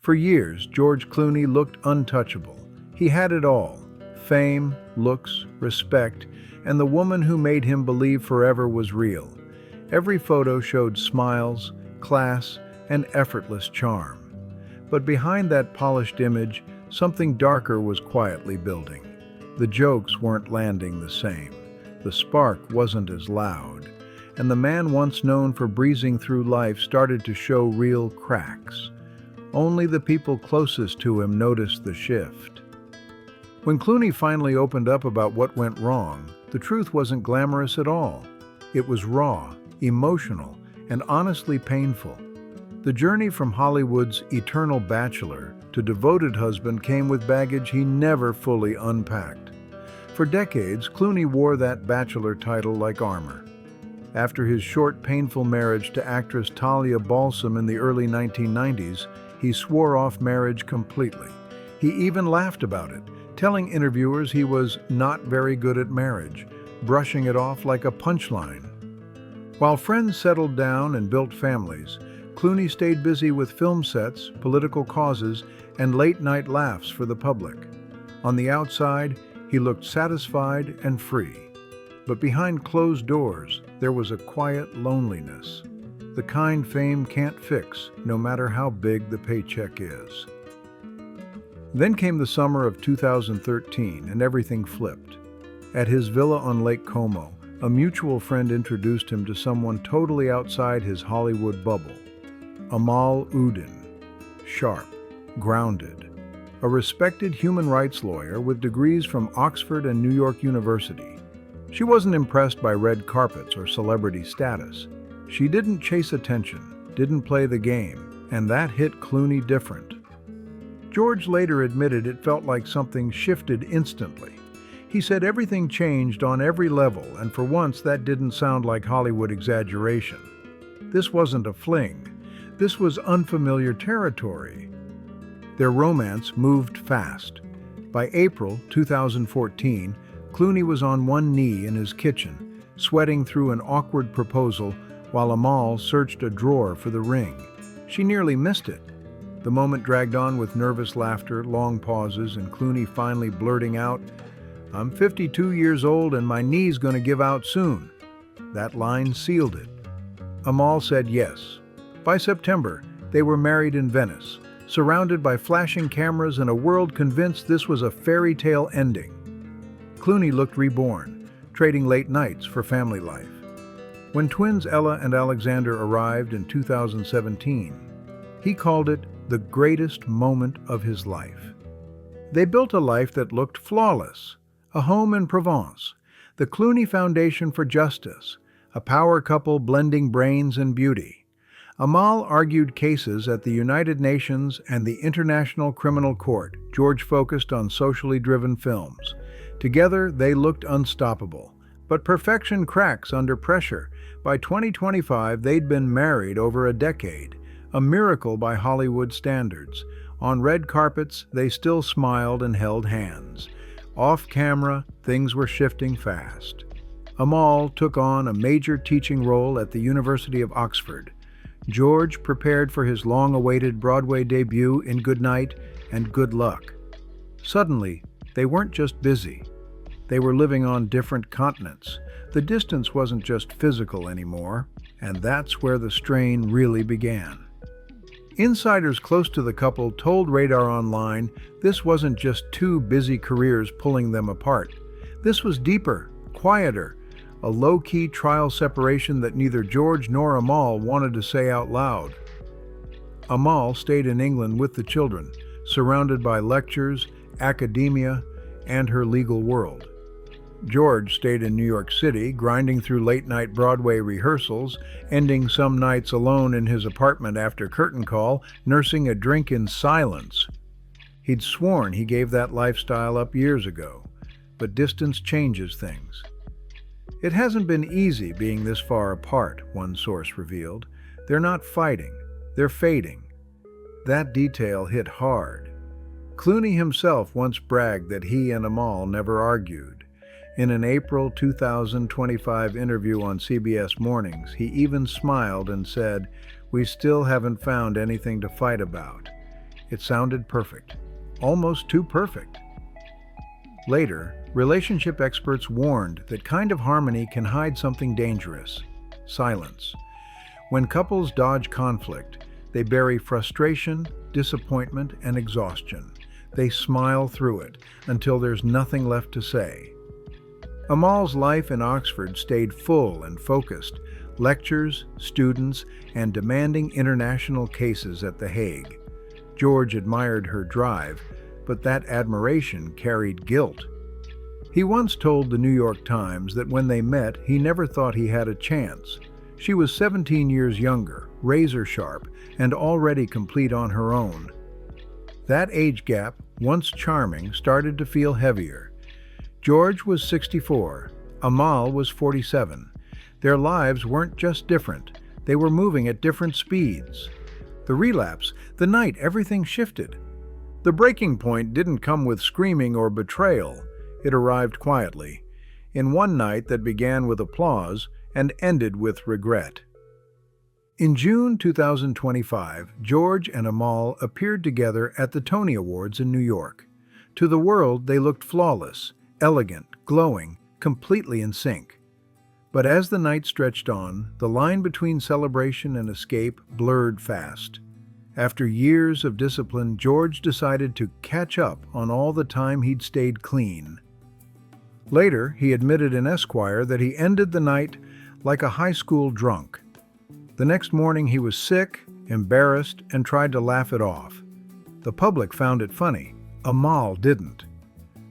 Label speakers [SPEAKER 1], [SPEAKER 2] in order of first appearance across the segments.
[SPEAKER 1] For years, George Clooney looked untouchable. He had it all: fame, looks, respect, and the woman who made him believe forever was real. Every photo showed smiles, class, and effortless charm. But behind that polished image, something darker was quietly building. The jokes weren't landing the same. The spark wasn't as loud. And the man once known for breezing through life started to show real cracks. Only the people closest to him noticed the shift. When Clooney finally opened up about what went wrong, the truth wasn't glamorous at all. It was raw, emotional, and honestly painful. The journey from Hollywood's eternal bachelor to devoted husband came with baggage he never fully unpacked. For decades, Clooney wore that bachelor title like armor. After his short, painful marriage to actress Talia Balsam in the early 1990s, he swore off marriage completely. He even laughed about it, telling interviewers he was not very good at marriage, brushing it off like a punchline. While friends settled down and built families, Clooney stayed busy with film sets, political causes, and late-night laughs for the public. On the outside, he looked satisfied and free. But behind closed doors, there was a quiet loneliness, the kind fame can't fix, no matter how big the paycheck is. Then came the summer of 2013, and everything flipped. At his villa on Lake Como, a mutual friend introduced him to someone totally outside his Hollywood bubble. Amal, sharp, grounded, a respected human rights lawyer with degrees from Oxford and New York University. She wasn't impressed by red carpets or celebrity status. She didn't chase attention, didn't play the game, and that hit Clooney different. George later admitted it felt like something shifted instantly. He said everything changed on every level, and for once that didn't sound like Hollywood exaggeration. This wasn't a fling. This was unfamiliar territory. Their romance moved fast. By April 2014, Clooney was on one knee in his kitchen, sweating through an awkward proposal while Amal searched a drawer for the ring. She nearly missed it. The moment dragged on with nervous laughter, long pauses, and Clooney finally blurting out, "I'm 52 years old and my knee's gonna give out soon." That line sealed it. Amal said yes. By September, they were married in Venice, surrounded by flashing cameras and a world convinced this was a fairy tale ending. Clooney looked reborn, trading late nights for family life. When twins Ella and Alexander arrived in 2017, he called it the greatest moment of his life. They built a life that looked flawless, a home in Provence, the Clooney Foundation for Justice, a power couple blending brains and beauty. Amal argued cases at the United Nations and the International Criminal Court. George focused on socially driven films. Together, they looked unstoppable. But perfection cracks under pressure. By 2025, they'd been married over a decade, a miracle by Hollywood standards. On red carpets, they still smiled and held hands. Off camera, things were shifting fast. Amal took on a major teaching role at the University of Oxford. George prepared for his long-awaited Broadway debut in Good Night and Good Luck. Suddenly, they weren't just busy. They were living on different continents. The distance wasn't just physical anymore, and that's where the strain really began. Insiders close to the couple told Radar Online this wasn't just two busy careers pulling them apart. This was deeper, quieter, a low-key trial separation that neither George nor Amal wanted to say out loud. Amal stayed in England with the children, surrounded by lectures, academia, and her legal world. George stayed in New York City, grinding through late-night Broadway rehearsals, ending some nights alone in his apartment after curtain call, nursing a drink in silence. He'd sworn he gave that lifestyle up years ago, but distance changes things. It hasn't been easy being this far apart, one source revealed. They're not fighting, they're fading. That detail hit hard. Clooney himself once bragged that he and Amal never argued. In an April 2025 interview on CBS Mornings, he even smiled and said, "We still haven't found anything to fight about." It sounded perfect, almost too perfect. Later, relationship experts warned that kind of harmony can hide something dangerous: silence. When couples dodge conflict, they bury frustration, disappointment, and exhaustion. They smile through it until there's nothing left to say. Amal's life in Oxford stayed full and focused: lectures, students, and demanding international cases at The Hague. George admired her drive, but that admiration carried guilt. He once told the New York Times that when they met, he never thought he had a chance. She was 17 years younger, razor sharp, and already complete on her own. That age gap, once charming, started to feel heavier. George was 64, Amal was 47. Their lives weren't just different, they were moving at different speeds. The relapse, the night everything shifted. The breaking point didn't come with screaming or betrayal. It arrived quietly, in one night that began with applause and ended with regret. In June 2025, George and Amal appeared together at the Tony Awards in New York. To the world, they looked flawless, elegant, glowing, completely in sync. But as the night stretched on, the line between celebration and escape blurred fast. After years of discipline, George decided to catch up on all the time he'd stayed clean. Later, he admitted in Esquire that he ended the night like a high school drunk. The next morning he was sick, embarrassed, and tried to laugh it off. The public found it funny. Amal didn't.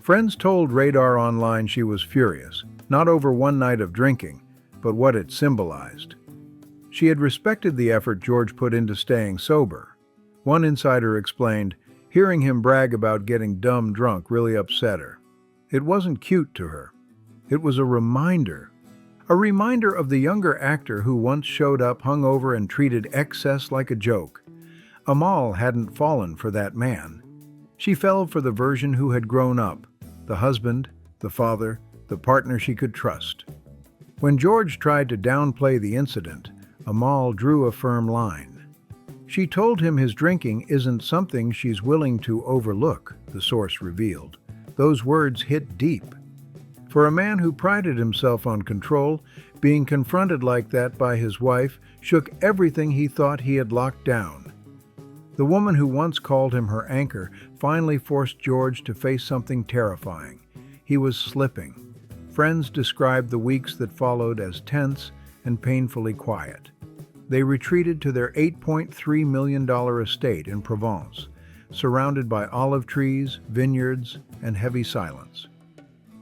[SPEAKER 1] Friends told Radar Online she was furious, not over one night of drinking, but what it symbolized. She had respected the effort George put into staying sober. One insider explained, hearing him brag about getting dumb drunk really upset her. It wasn't cute to her. It was a reminder of the younger actor who once showed up hungover and treated excess like a joke. Amal hadn't fallen for that man. She fell for the version who had grown up, the husband, the father, the partner she could trust. When George tried to downplay the incident, Amal drew a firm line. She told him his drinking isn't something she's willing to overlook, the source revealed. Those words hit deep. For a man who prided himself on control, being confronted like that by his wife shook everything he thought he had locked down. The woman who once called him her anchor finally forced George to face something terrifying. He was slipping. Friends described the weeks that followed as tense and painfully quiet. They retreated to their $8.3 million estate in Provence, surrounded by olive trees, vineyards, and heavy silence.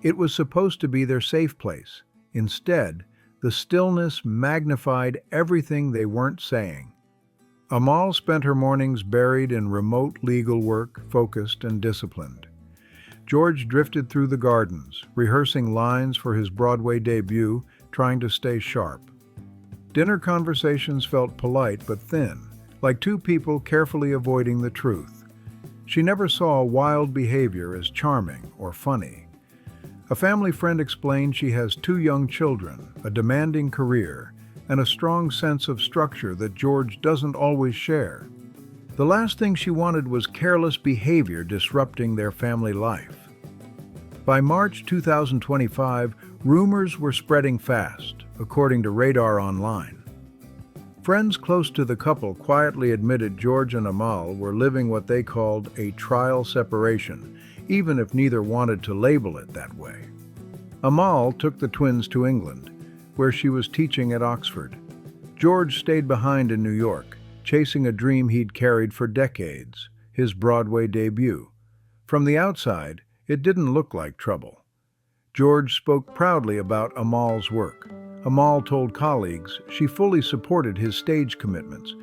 [SPEAKER 1] It was supposed to be their safe place. Instead, the stillness magnified everything they weren't saying. Amal spent her mornings buried in remote legal work, focused and disciplined. George drifted through the gardens, rehearsing lines for his Broadway debut, trying to stay sharp. Dinner conversations felt polite but thin, like two people carefully avoiding the truth. She never saw wild behavior as charming or funny. A family friend explained she has 2 young children, a demanding career, and a strong sense of structure that George doesn't always share. The last thing she wanted was careless behavior disrupting their family life. By March 2025, rumors were spreading fast, according to Radar Online. Friends close to the couple quietly admitted George and Amal were living what they called a trial separation, even if neither wanted to label it that way. Amal took the twins to England, where she was teaching at Oxford. George stayed behind in New York, chasing a dream he'd carried for decades, his Broadway debut. From the outside, it didn't look like trouble. George spoke proudly about Amal's work. Amal told colleagues she fully supported his stage commitments,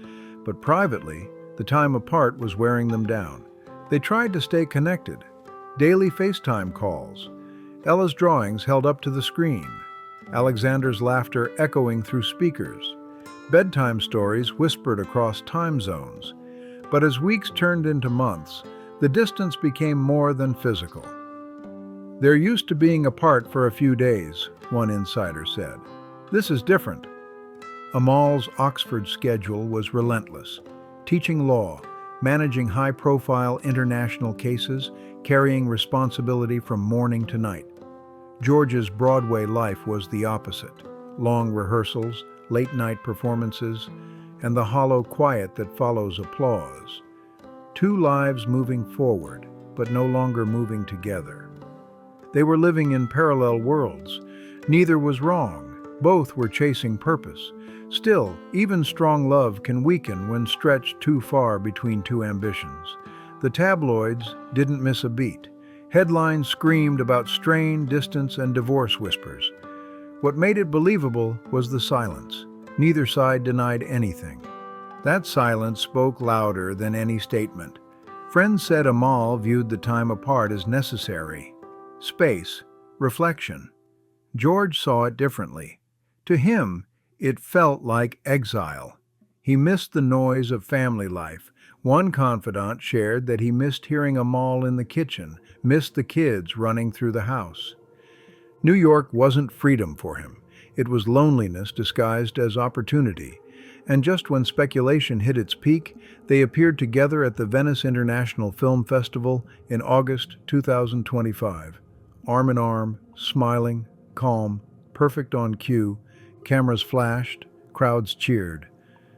[SPEAKER 1] but privately, the time apart was wearing them down. They tried to stay connected. Daily FaceTime calls, Ella's drawings held up to the screen, Alexander's laughter echoing through speakers, bedtime stories whispered across time zones. But as weeks turned into months, the distance became more than physical. "They're used to being apart for a few days," one insider said. "This is different." Amal's Oxford schedule was relentless: teaching law, managing high-profile international cases, carrying responsibility from morning to night. George's Broadway life was the opposite. Long rehearsals, late-night performances, and the hollow quiet that follows applause. Two lives moving forward, but no longer moving together. They were living in parallel worlds. Neither was wrong. Both were chasing purpose. Still, even strong love can weaken when stretched too far between two ambitions. The tabloids didn't miss a beat. Headlines screamed about strain, distance, and divorce whispers. What made it believable was the silence. Neither side denied anything. That silence spoke louder than any statement. Friends said Amal viewed the time apart as necessary. Space, reflection. George saw it differently. To him, it felt like exile. He missed the noise of family life. One confidant shared that he missed hearing Amal in the kitchen, missed the kids running through the house. New York wasn't freedom for him. It was loneliness disguised as opportunity. And just when speculation hit its peak, they appeared together at the Venice International Film Festival in August 2025. Arm in arm, smiling, calm, perfect on cue, cameras flashed, crowds cheered.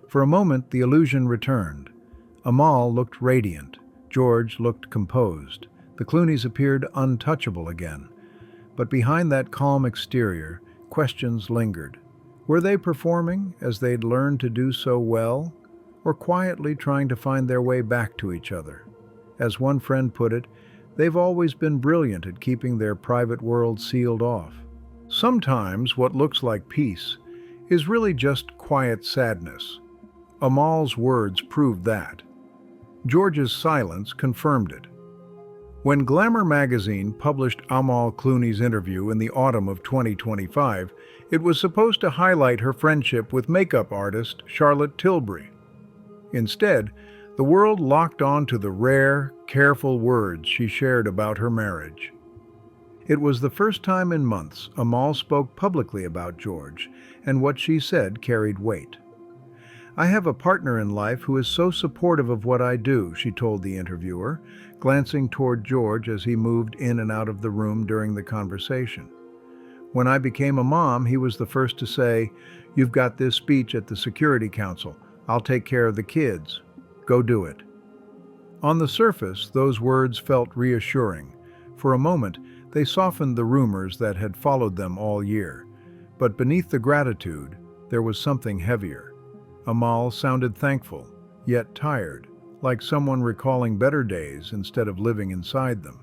[SPEAKER 1] For a moment, the illusion returned. Amal looked radiant. George looked composed. The Clooneys appeared untouchable again. But behind that calm exterior, questions lingered. Were they performing, as they'd learned to do so well, or quietly trying to find their way back to each other? As one friend put it, they've always been brilliant at keeping their private world sealed off. Sometimes what looks like peace is really just quiet sadness. Amal's words proved that. George's silence confirmed it. When Glamour magazine published Amal Clooney's interview in the autumn of 2025, it was supposed to highlight her friendship with makeup artist Charlotte Tilbury. Instead, the world locked on to the rare, careful words she shared about her marriage. It was the first time in months Amal spoke publicly about George, and what she said carried weight. "I have a partner in life who is so supportive of what I do," she told the interviewer, glancing toward George as he moved in and out of the room during the conversation. "When I became a mom, he was the first to say, 'You've got this speech at the Security Council. I'll take care of the kids. Go do it.'" On the surface, those words felt reassuring. For a moment, they softened the rumors that had followed them all year. But beneath the gratitude, there was something heavier. Amal sounded thankful, yet tired, like someone recalling better days instead of living inside them.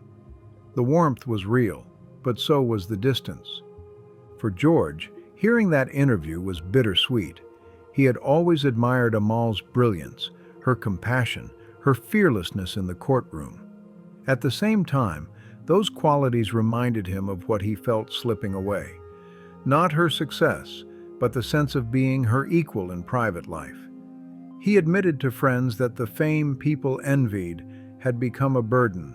[SPEAKER 1] The warmth was real, but so was the distance. For George, hearing that interview was bittersweet. He had always admired Amal's brilliance, her compassion, her fearlessness in the courtroom. At the same time, those qualities reminded him of what he felt slipping away. Not her success, but the sense of being her equal in private life. He admitted to friends that the fame people envied had become a burden.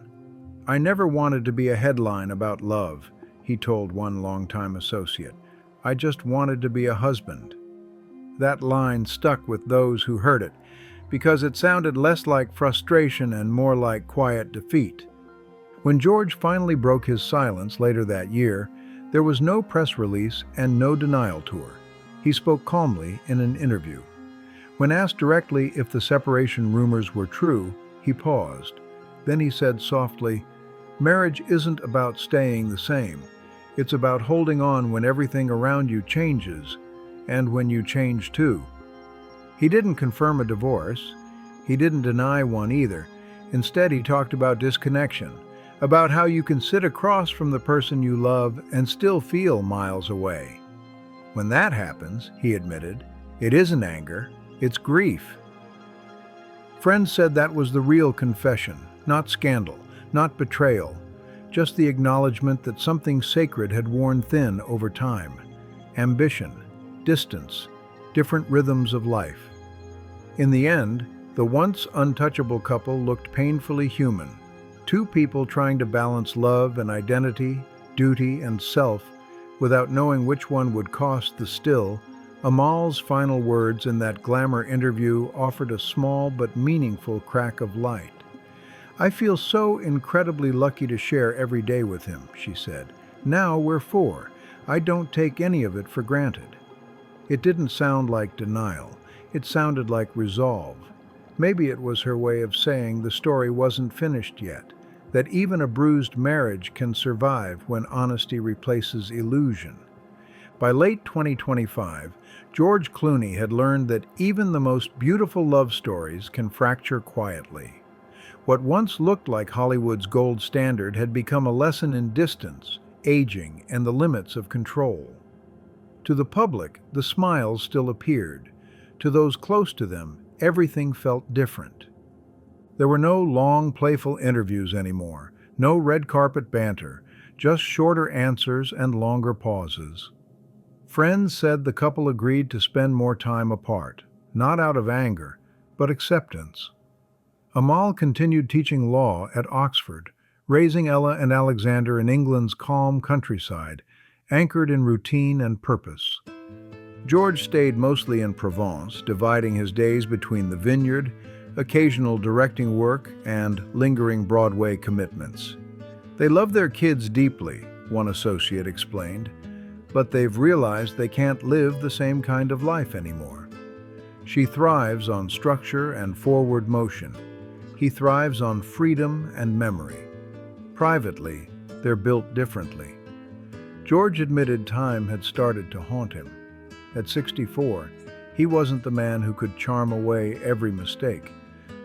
[SPEAKER 1] "I never wanted to be a headline about love," he told one longtime associate. "I just wanted to be a husband." That line stuck with those who heard it, because it sounded less like frustration and more like quiet defeat. When George finally broke his silence later that year, there was no press release and no denial tour. He spoke calmly in an interview. When asked directly if the separation rumors were true, he paused. Then he said softly, "Marriage isn't about staying the same. It's about holding on when everything around you changes, and when you change too." He didn't confirm a divorce. He didn't deny one either. Instead, he talked about disconnection, about how you can sit across from the person you love and still feel miles away. When that happens, he admitted, it isn't anger, it's grief. Friends said that was the real confession, not scandal, not betrayal, just the acknowledgement that something sacred had worn thin over time. Ambition, distance, different rhythms of life. In the end, the once untouchable couple looked painfully human. Two people trying to balance love and identity, duty and self, without knowing which one would cost the still, Amal's final words in that glamour interview offered a small but meaningful crack of light. "I feel so incredibly lucky to share every day with him," she said. "Now we're four. I don't take any of it for granted." It didn't sound like denial. It sounded like resolve. Maybe it was her way of saying the story wasn't finished yet, that even a bruised marriage can survive when honesty replaces illusion. By late 2025, George Clooney had learned that even the most beautiful love stories can fracture quietly. What once looked like Hollywood's gold standard had become a lesson in distance, aging, and the limits of control. To the public, the smiles still appeared. To those close to them, everything felt different. There were no long, playful interviews anymore, no red carpet banter, just shorter answers and longer pauses. Friends said the couple agreed to spend more time apart, not out of anger, but acceptance. Amal continued teaching law at Oxford, raising Ella and Alexander in England's calm countryside, anchored in routine and purpose. George stayed mostly in Provence, dividing his days between the vineyard, occasional directing work, and lingering Broadway commitments. They love their kids deeply, one associate explained, but they've realized they can't live the same kind of life anymore. She thrives on structure and forward motion. He thrives on freedom and memory. Privately, they're built differently. George admitted time had started to haunt him. At 64, he wasn't the man who could charm away every mistake.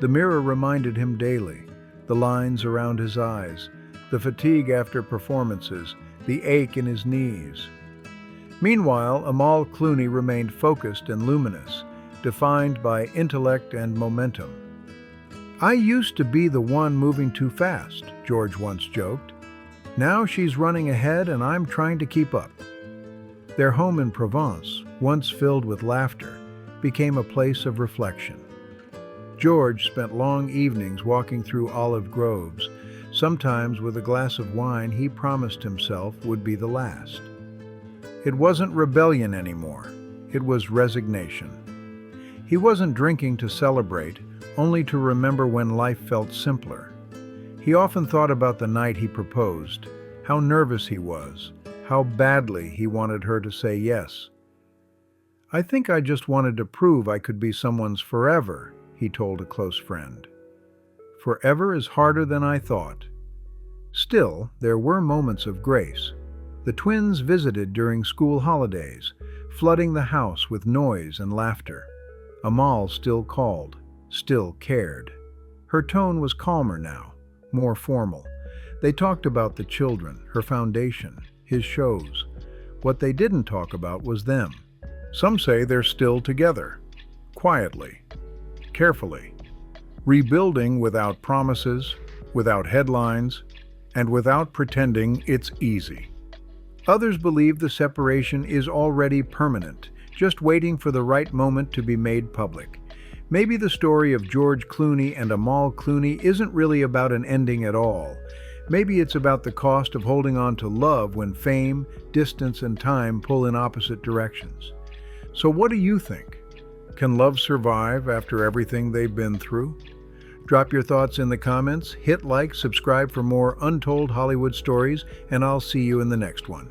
[SPEAKER 1] The mirror reminded him daily, the lines around his eyes, the fatigue after performances, the ache in his knees. Meanwhile, Amal Clooney remained focused and luminous, defined by intellect and momentum. "I used to be the one moving too fast," George once joked. "Now she's running ahead and I'm trying to keep up." Their home in Provence, once filled with laughter, became a place of reflection. George spent long evenings walking through olive groves, sometimes with a glass of wine he promised himself would be the last. It wasn't rebellion anymore, it was resignation. He wasn't drinking to celebrate, only to remember when life felt simpler. He often thought about the night he proposed, how nervous he was, how badly he wanted her to say yes. "I think I just wanted to prove I could be someone's forever," he told a close friend. "Forever is harder than I thought." Still, there were moments of grace. The twins visited during school holidays, flooding the house with noise and laughter. Amal still called, still cared. Her tone was calmer now, more formal. They talked about the children, her foundation, his shows. What they didn't talk about was them. Some say they're still together, quietly, carefully, rebuilding without promises, without headlines, and without pretending it's easy. Others believe the separation is already permanent, just waiting for the right moment to be made public. Maybe the story of George Clooney and Amal Clooney isn't really about an ending at all. Maybe it's about the cost of holding on to love when fame, distance, and time pull in opposite directions. So what do you think? Can love survive after everything they've been through? Drop your thoughts in the comments, hit like, subscribe for more untold Hollywood stories, and I'll see you in the next one.